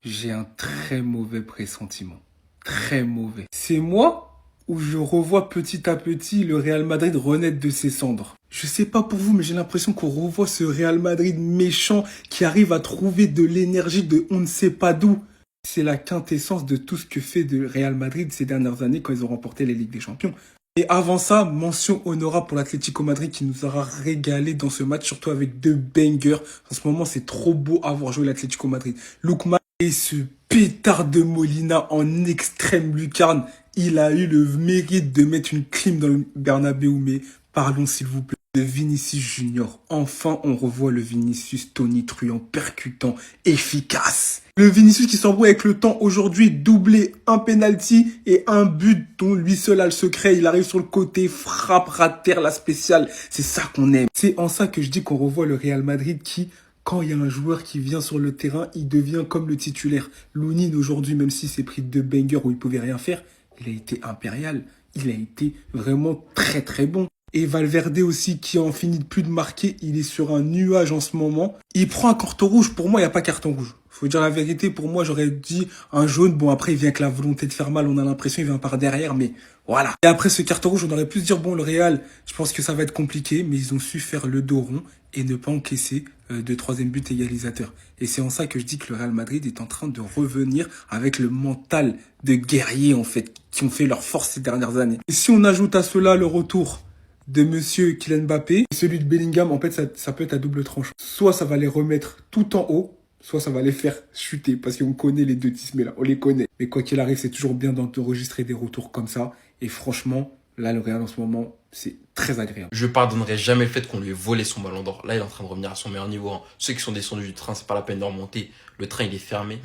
J'ai un très mauvais pressentiment. Très mauvais. C'est moi ou je revois petit à petit le Real Madrid renaître de ses cendres. Je sais pas pour vous, mais j'ai l'impression qu'on revoit ce Real Madrid méchant qui arrive à trouver de l'énergie de on ne sait pas d'où. C'est la quintessence de tout ce que fait de Real Madrid ces dernières années quand ils ont remporté la Ligue des Champions. Et avant ça, mention honorable pour l'Atlético Madrid qui nous aura régalé dans ce match, surtout avec deux bangers. En ce moment, c'est trop beau avoir joué l'Atlético Madrid. Lookman et ce pétard de Molina en extrême lucarne, il a eu le mérite de mettre une clim dans le Bernabeu, mais parlons s'il vous plaît de Vinicius Junior. Enfin, on revoit le Vinicius tonitruant, percutant, efficace. Le Vinicius qui s'embrouille avec le temps aujourd'hui, doublé, un penalty et un but dont lui seul a le secret. Il arrive sur le côté, frappe, terre la spéciale. C'est ça qu'on aime. C'est en ça que je dis qu'on revoit le Real Madrid qui, quand il y a un joueur qui vient sur le terrain, il devient comme le titulaire. Lounine aujourd'hui, même s'il s'est pris deux bangers où il pouvait rien faire, il a été impérial. Il a été vraiment très très bon. Et Valverde aussi, qui en finit de plus de marquer, il est sur un nuage en ce moment. Il prend un carton rouge. Pour moi, il n'y a pas carton rouge. Faut dire la vérité. Pour moi, j'aurais dit un jaune. Bon, après, il vient avec la volonté de faire mal. On a l'impression, il vient par derrière. Mais voilà. Et après ce carton rouge, on aurait pu se dire, bon, le Real, je pense que ça va être compliqué. Mais ils ont su faire le dos rond et ne pas encaisser de troisième but égalisateur. Et c'est en ça que je dis que le Real Madrid est en train de revenir avec le mental de guerriers, en fait, qui ont fait leur force ces dernières années. Et si on ajoute à cela le retour de monsieur Kylian Mbappé, celui de Bellingham, en fait, ça peut être à double tranche. Soit ça va les remettre tout en haut, soit ça va les faire chuter, parce qu'on connaît les deux Tismé-là, on les connaît. Mais quoi qu'il arrive, c'est toujours bien d'enregistrer des retours comme ça. Et franchement, là, le Real en ce moment, c'est très agréable. Je pardonnerai jamais le fait qu'on lui ait volé son ballon d'or. Là, il est en train de revenir à son meilleur niveau. Hein. Ceux qui sont descendus du train, c'est pas la peine de remonter. Le train, il est fermé.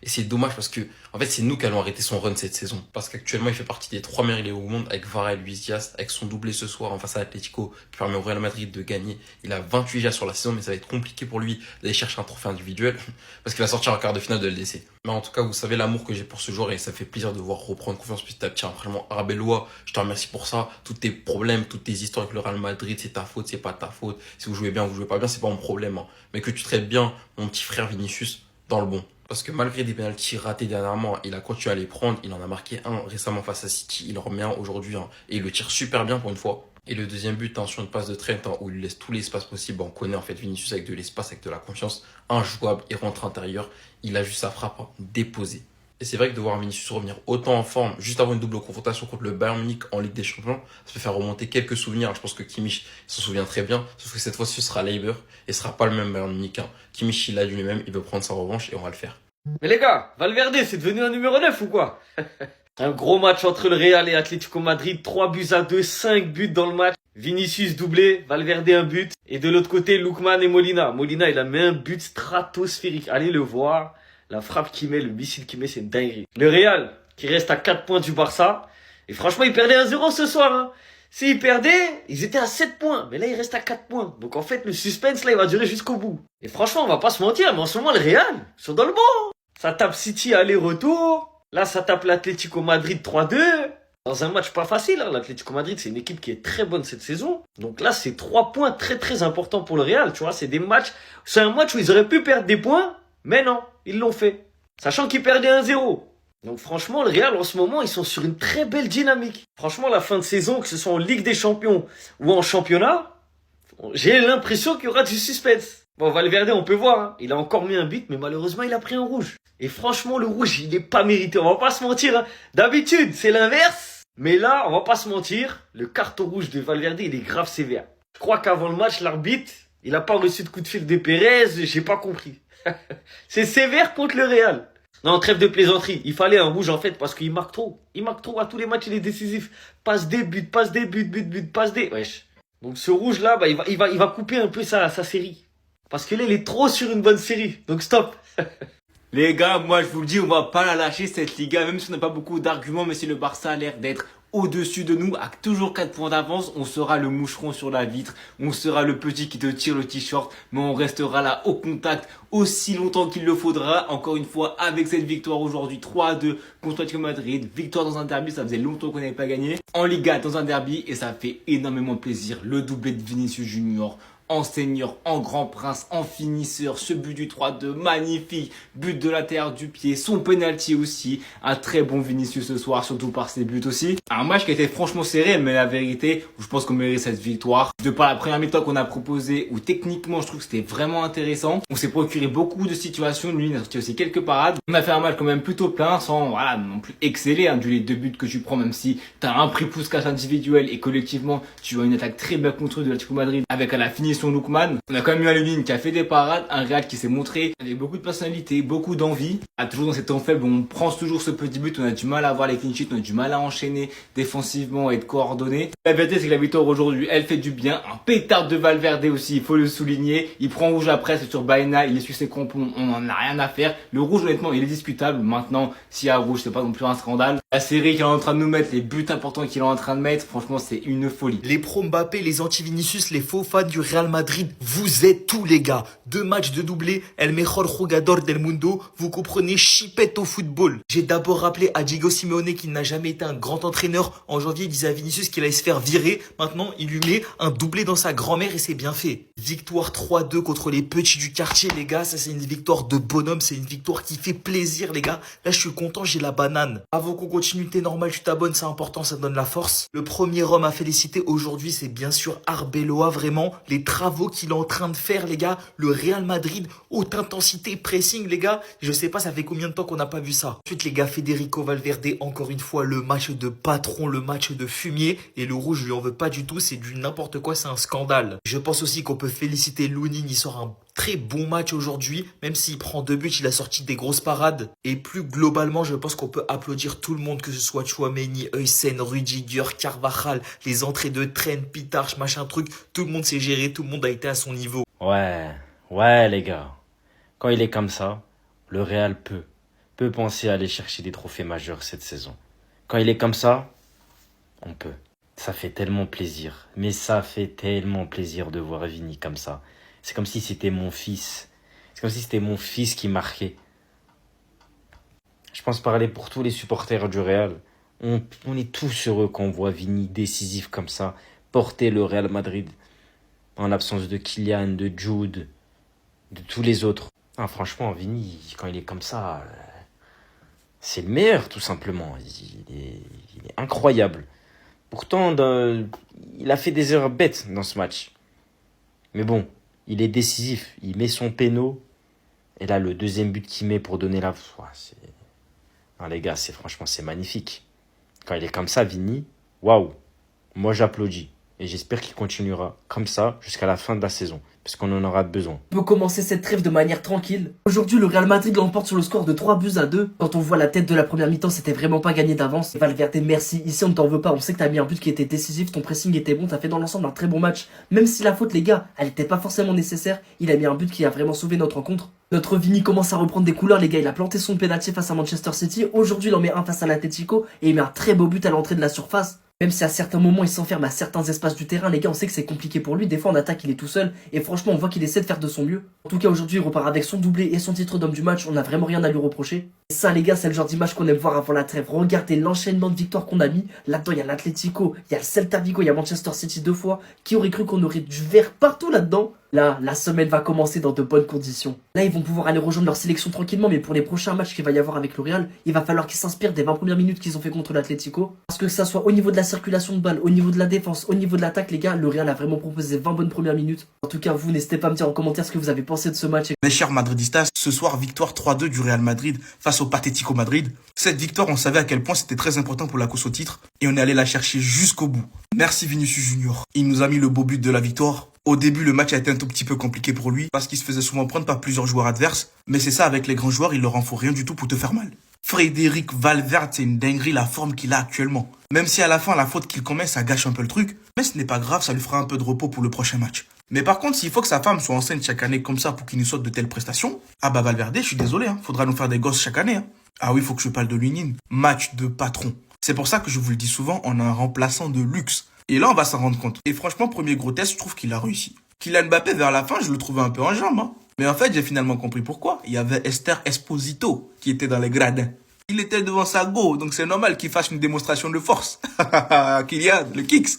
Et c'est dommage parce que, en fait, c'est nous qui allons arrêter son run cette saison. Parce qu'actuellement, il fait partie des 3 meilleurs au monde avec Varane et Luis Diaz, avec son doublé ce soir en face à l'Atlético, qui permet au Real Madrid de gagner. Il a 28 déjà sur la saison, mais ça va être compliqué pour lui d'aller chercher un trophée individuel parce qu'il va sortir en quart de finale de LDC. Mais en tout cas, vous savez l'amour que j'ai pour ce joueur et ça fait plaisir de voir reprendre confiance petit à petit. Vraiment, Arbeloa, je te remercie pour ça. Tous tes problèmes, toutes tes histoires avec le Real Madrid, c'est ta faute, c'est pas ta faute. Si vous jouez bien, vous jouez pas bien, c'est pas mon problème. Hein. Mais que tu traites bien mon petit frère Vinicius dans le bon. Parce que malgré des pénaltys ratés dernièrement, il a continué à les prendre. Il en a marqué un récemment face à City. Il en remet un aujourd'hui. Hein, et il le tire super bien pour une fois. Et le deuxième but, hein, sur une passe de Trent, hein, où il laisse tout l'espace possible. On connaît en fait Vinicius avec de l'espace, avec de la confiance. Injouable, il rentre intérieur. Il a juste sa frappe déposée. Et c'est vrai que de voir Vinicius revenir autant en forme, juste avant une double confrontation contre le Bayern Munich en Ligue des Champions, ça peut faire remonter quelques souvenirs. Je pense que Kimmich s'en souvient très bien, sauf que cette fois-ci ce sera Leiber et ce sera pas le même Bayern Munich. Hein. Kimmich, il a dit lui-même, il veut prendre sa revanche et on va le faire. Mais les gars, Valverde, c'est devenu un numéro 9 ou quoi? Un gros match entre le Real et Atlético Madrid, 3-2, 5 buts dans le match. Vinicius doublé, Valverde un but. Et de l'autre côté, Lookman et Molina. Molina, il a mis un but stratosphérique. Allez le voir. La frappe qu'il met, le missile qu'il met, c'est une dinguerie. Le Real, qui reste à 4 points du Barça. Et franchement, il perdait 1-0 ce soir. Hein. S'ils perdaient, ils étaient à 7 points. Mais là, il reste à 4 points. Donc en fait, le suspense, là, il va durer jusqu'au bout. Et franchement, on va pas se mentir, mais en ce moment, le Real, ils sont dans le bon. Ça tape City aller-retour. Là, ça tape l'Atlético Madrid 3-2. Dans un match pas facile, hein. L'Atlético Madrid, c'est une équipe qui est très bonne cette saison. Donc là, c'est 3 points très très importants pour le Real. Tu vois, c'est des matchs. C'est un match où ils auraient pu perdre des points, mais non, ils l'ont fait. Sachant qu'ils perdaient 1-0. Donc franchement, le Real, en ce moment, ils sont sur une très belle dynamique. Franchement, la fin de saison, que ce soit en Ligue des Champions ou en championnat, j'ai l'impression qu'il y aura du suspense. Bon, Valverde, on peut voir, hein. Il a encore mis un but, mais malheureusement, il a pris un rouge. Et franchement, le rouge, il n'est pas mérité. On va pas se mentir, hein. D'habitude, c'est l'inverse. Mais là, on va pas se mentir. Le carton rouge de Valverde, il est grave sévère. Je crois qu'avant le match, l'arbitre, il a pas reçu de coup de fil de Pérez. J'ai pas compris. C'est sévère contre le Real. Non, trêve de plaisanterie. Il fallait un rouge, en fait, parce qu'il marque trop. Il marque trop à tous les matchs, il est décisif. Passe des buts, but, passe des... Wesh. Donc ce rouge-là, bah, il va couper un peu sa série. Parce que là, il est trop sur une bonne série. Donc stop. Les gars, moi je vous le dis, on va pas la lâcher cette Liga, même si on n'a pas beaucoup d'arguments, mais si le Barça a l'air d'être au-dessus de nous, à toujours 4 points d'avance, on sera le moucheron sur la vitre, on sera le petit qui te tire le t-shirt, mais on restera là au contact aussi longtemps qu'il le faudra. Encore une fois, avec cette victoire aujourd'hui 3-2 contre Atlético Madrid, victoire dans un derby, ça faisait longtemps qu'on n'avait pas gagné. En Liga, dans un derby, et ça fait énormément plaisir. Le doublé de Vinicius Junior. en senior, en grand prince, en finisseur, ce but du 3-2, magnifique, but de l'intérieur du pied, son penalty aussi, un très bon Vinicius ce soir, surtout par ses buts aussi. Un match qui a été franchement serré, mais la vérité, je pense qu'on mérite cette victoire. De par la première mi-temps qu'on a proposée, où techniquement je trouve que c'était vraiment intéressant, on s'est procuré beaucoup de situations, lui il a sorti aussi quelques parades. On a fait un match quand même plutôt plein, sans voilà non plus exceller, hein, du les 2 buts que tu prends, même si t'as un prix pouce-cache individuel et collectivement tu vois une attaque très bien construite de l'Atlético Madrid avec à la finition Lookman. On a quand même eu un Levin qui a fait des parades, un Real qui s'est montré avec beaucoup de personnalité, beaucoup d'envie. Toujours dans ces temps faibles, on prend toujours ce petit but, on a du mal à avoir les clean sheets, on a du mal à enchaîner défensivement et être coordonné. La vérité c'est que la victoire aujourd'hui, elle fait du bien. Un pétard de Valverde aussi, il faut le souligner. Il prend rouge après, c'est sur Baena, il essuie ses crampons, on en a rien à faire. Le rouge honnêtement il est discutable. Maintenant, s'il y a rouge, c'est pas non plus un scandale. La série qu'il est en train de nous mettre, les buts importants qu'il est en train de mettre, franchement c'est une folie. Les pro Mbappé, les anti-Vinicius, les faux fans du Real Madrid, vous êtes tous les gars. 2 matchs de doublé, el mejor jugador del mundo, vous comprenez, chipette au football. J'ai d'abord rappelé à Diego Simeone qu'il n'a jamais été un grand entraîneur. En janvier, il disait à Vinicius qu'il allait se faire virer. Maintenant, il lui met un doublé dans sa grand-mère et c'est bien fait. Victoire 3-2 contre les petits du quartier, les gars. Ça, c'est une victoire de bonhomme. C'est une victoire qui fait plaisir, les gars. Là, je suis content, j'ai la banane. Avant qu'on continue, t'es normal, tu t'abonnes, c'est important, ça donne la force. Le premier homme à féliciter aujourd'hui, c'est bien sûr Arbeloa, vraiment. Les travaux qu'il est en train de faire, les gars. Le Real Madrid, haute intensité, pressing, les gars. Je sais pas, ça fait combien de temps qu'on n'a pas vu ça. Ensuite, les gars, Federico Valverde, encore une fois, le match de patron, le match de fumier. Et le rouge, je lui en veux pas du tout, c'est du n'importe quoi, c'est un scandale. Je pense aussi qu'on peut féliciter Lunin, il sort un très bon match aujourd'hui, même s'il prend 2 buts, il a sorti des grosses parades. Et plus globalement, je pense qu'on peut applaudir tout le monde, que ce soit Tchouaméni, Heusen, Rudiger, Carvajal, les entrées de Trent, Pitarch, machin truc. Tout le monde s'est géré, tout le monde a été à son niveau. Ouais les gars. Quand il est comme ça, le Real peut penser à aller chercher des trophées majeurs cette saison. Quand il est comme ça, on peut. Ça fait tellement plaisir. Mais ça fait tellement plaisir de voir Vini comme ça. C'est comme si c'était mon fils. C'est comme si c'était mon fils qui marquait. Je pense parler pour tous les supporters du Real. On est tous heureux quand on voit Vini décisif comme ça, porter le Real Madrid en l'absence de Kylian, de Jude, de tous les autres. Ah, franchement, Vini, quand il est comme ça, c'est le meilleur tout simplement. Il est incroyable. Pourtant, il a fait des erreurs bêtes dans ce match. Mais bon, il est décisif. Il met son péno. Et là, le deuxième but qu'il met pour donner la... Non, les gars, franchement, c'est magnifique. Quand il est comme ça, Vini, waouh. Moi, j'applaudis. Et j'espère qu'il continuera comme ça jusqu'à la fin de la saison. Parce qu'on en aura besoin. On peut commencer cette trêve de manière tranquille. Aujourd'hui, le Real Madrid l'emporte sur le score de 3-2. Quand on voit la tête de la première mi-temps, c'était vraiment pas gagné d'avance. Valverde, merci. Ici, on ne t'en veut pas. On sait que t'as mis un but qui était décisif. Ton pressing était bon. T'as fait dans l'ensemble un très bon match. Même si la faute, les gars, elle était pas forcément nécessaire. Il a mis un but qui a vraiment sauvé notre rencontre. Notre Vini commence à reprendre des couleurs, les gars. Il a planté son penalty face à Manchester City. Aujourd'hui, il en met un face à l'Atlético. Et il met un très beau but à l'entrée de la surface. Même si à certains moments il s'enferme à certains espaces du terrain, les gars, on sait que c'est compliqué pour lui. Des fois en attaque il est tout seul et franchement on voit qu'il essaie de faire de son mieux. En tout cas aujourd'hui il repart avec son doublé et son titre d'homme du match, on a vraiment rien à lui reprocher. Et ça les gars, c'est le genre d'image qu'on aime voir avant la trêve. Regardez l'enchaînement de victoires qu'on a mis. Là-dedans il y a l'Atlético, il y a le Celta Vigo, il y a Manchester City 2 fois. Qui aurait cru qu'on aurait du vert partout là-dedans? Là, la semaine va commencer dans de bonnes conditions. Là, ils vont pouvoir aller rejoindre leur sélection tranquillement, mais pour les prochains matchs qu'il va y avoir avec le Real, il va falloir qu'ils s'inspirent des 20 premières minutes qu'ils ont fait contre l'Atlético. Parce que ça soit au niveau de la circulation de balles, au niveau de la défense, au niveau de l'attaque, les gars, le Real a vraiment proposé 20 bonnes premières minutes. En tout cas, vous, n'hésitez pas à me dire en commentaire ce que vous avez pensé de ce match. Mes chers madridistas, ce soir, victoire 3-2 du Real Madrid face au Patético Madrid. Cette victoire, on savait à quel point c'était très important pour la course au titre et on est allé la chercher jusqu'au bout. Merci Vinicius Junior. Il nous a mis le beau but de la victoire. Au début, le match a été un tout petit peu compliqué pour lui parce qu'il se faisait souvent prendre par plusieurs joueurs adverses. Mais c'est ça, avec les grands joueurs, il leur en faut rien du tout pour te faire mal. Frédéric Valverde, c'est une dinguerie la forme qu'il a actuellement. Même si à la fin, la faute qu'il commet, ça gâche un peu le truc. Mais ce n'est pas grave, ça lui fera un peu de repos pour le prochain match. Mais par contre, s'il faut que sa femme soit enceinte chaque année comme ça pour qu'il nous saute de telles prestations, ah bah Valverde, je suis désolé, faudra nous faire des gosses chaque année. Ah oui, faut que je parle de Lunin. Match de patron. C'est pour ça que je vous le dis souvent, on a un remplaçant de luxe. Et là, on va s'en rendre compte. Et franchement, premier gros test, je trouve qu'il a réussi. Kylian Mbappé, vers la fin, je le trouvais un peu en jambes. Mais en fait, j'ai finalement compris pourquoi. Il y avait Esther Esposito qui était dans les gradins. Il était devant sa go, donc c'est normal qu'il fasse une démonstration de force. Kylian, le kicks.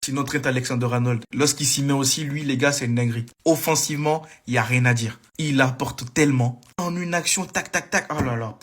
Sinon, Trent Alexander-Arnold, lorsqu'il s'y met aussi, lui, les gars, c'est une dinguerie. Offensivement, il y a rien à dire. Il apporte tellement. En une action, tac, tac, tac. Oh là là.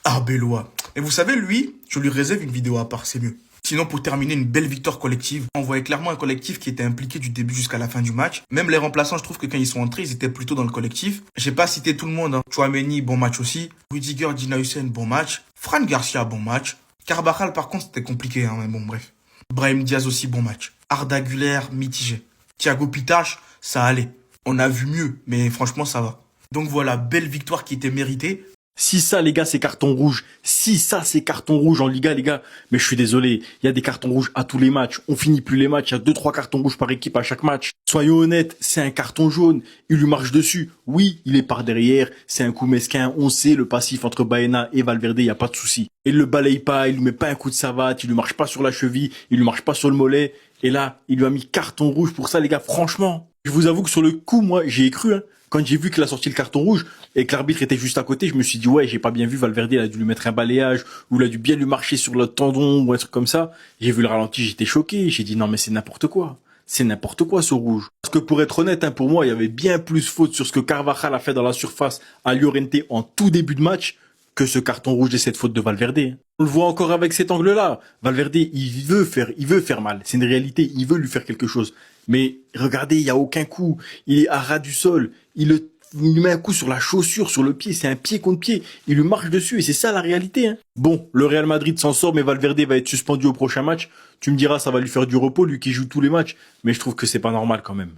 Arbeloa. Et vous savez, lui, je lui réserve une vidéo à part, c'est mieux. Sinon, pour terminer, une belle victoire collective. On voyait clairement un collectif qui était impliqué du début jusqu'à la fin du match. Même les remplaçants, je trouve que quand ils sont entrés, ils étaient plutôt dans le collectif. J'ai pas cité tout le monde. Chouameni, bon match aussi. Rudiger, Dina Hussein, bon match. Fran Garcia, bon match. Carvajal, par contre, c'était compliqué, hein, mais bon, bref. Brahim Diaz aussi, bon match. Arda Güler, mitigé. Thiago Pitache, ça allait. On a vu mieux, mais franchement, ça va. Donc voilà, belle victoire qui était méritée. Si ça, les gars, c'est carton rouge. Si ça, c'est carton rouge en Liga, les gars. Mais je suis désolé. Il y a des cartons rouges à tous les matchs. On finit plus les matchs. Il y a 2-3 cartons rouges par équipe à chaque match. Soyons honnêtes, c'est un carton jaune. Il lui marche dessus. Oui, il est par derrière. C'est un coup mesquin. On sait le passif entre Baena et Valverde. Il n'y a pas de souci. Il le balaye pas. Il lui met pas un coup de savate. Il lui marche pas sur la cheville. Il lui marche pas sur le mollet. Et là, il lui a mis carton rouge pour ça, les gars. Franchement, je vous avoue que sur le coup, moi, j'y ai cru, hein. Quand j'ai vu qu'il a sorti le carton rouge et que l'arbitre était juste à côté, je me suis dit, ouais, j'ai pas bien vu, Valverde, il a dû lui mettre un balayage ou il a dû bien lui marcher sur le tendon ou un truc comme ça. J'ai vu le ralenti, j'étais choqué. J'ai dit, non, mais c'est n'importe quoi. C'est n'importe quoi, ce rouge. Parce que pour être honnête, hein, pour moi, il y avait bien plus faute sur ce que Carvajal a fait dans la surface à Llorente en tout début de match que ce carton rouge et cette faute de Valverde. On le voit encore avec cet angle-là. Valverde, il veut faire mal. C'est une réalité. Il veut lui faire quelque chose. Mais regardez, il y a aucun coup. Il est à ras du sol. Il lui met un coup sur la chaussure, sur le pied. C'est un pied contre pied. Il lui marche dessus et c'est ça la réalité, hein. Bon, le Real Madrid s'en sort, mais Valverde va être suspendu au prochain match. Tu me diras, ça va lui faire du repos, lui qui joue tous les matchs. Mais je trouve que c'est pas normal quand même.